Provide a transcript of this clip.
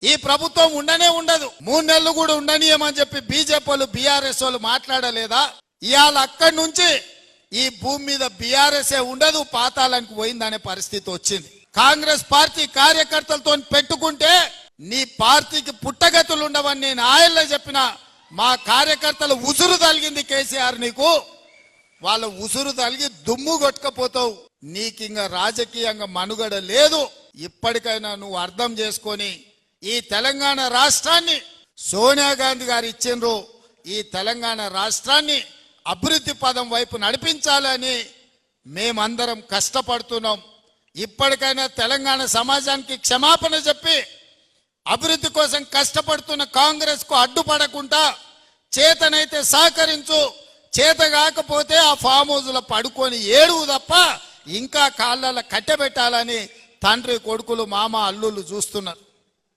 ఈ ప్రభుత్వం ఉండనే ఉండదు, 3 నెలలు కూడా ఉండనీయమని చెప్పి బీజేపీ వాళ్ళు బీఆర్ఎస్ వాళ్ళు మాట్లాడలేదా? ఇవాళ అక్కడి నుంచి ఈ భూమి మీద బీఆర్ఎస్ ఉండదు, పాతాళానికి పోయిందనే పరిస్థితి వచ్చింది. కాంగ్రెస్ పార్టీ కార్యకర్తలతో పెట్టుకుంటే నీ పార్టీకి పుట్టగతులు ఉండవని నేను ఆయల్లో చెప్పిన. మా కార్యకర్తలు ఉసురు తలిగింది కేసీఆర్, నీకు వాళ్ళ ఉసురు తలిగి దుమ్ము కొట్టుకపోతావు. నీకింక రాజకీయంగా మనుగడ లేదు. ఇప్పటికైనా నువ్వు అర్థం చేసుకొని ఈ తెలంగాణ రాష్ట్రాన్ని సోనియా గాంధీ గారు ఇచ్చిండ్రు, ఈ తెలంగాణ రాష్ట్రాన్ని అభివృద్ధి పదం వైపు నడిపించాలని మేమందరం కష్టపడుతున్నాం. ఇప్పటికైనా తెలంగాణ సమాజానికి క్షమాపణ చెప్పి అభివృద్ధి కోసం కష్టపడుతున్న కాంగ్రెస్ కు అడ్డుపడకుండా చేతనైతే సహకరించు, చేత కాకపోతే ఆ ఫామ్ హౌస్ లో పడుకొని ఏడువు తప్ప ఇంకా కాళ్ళ కట్టెబెట్టాలని తండ్రి కొడుకులు మామ అల్లుళ్ళు చూస్తున్నారు.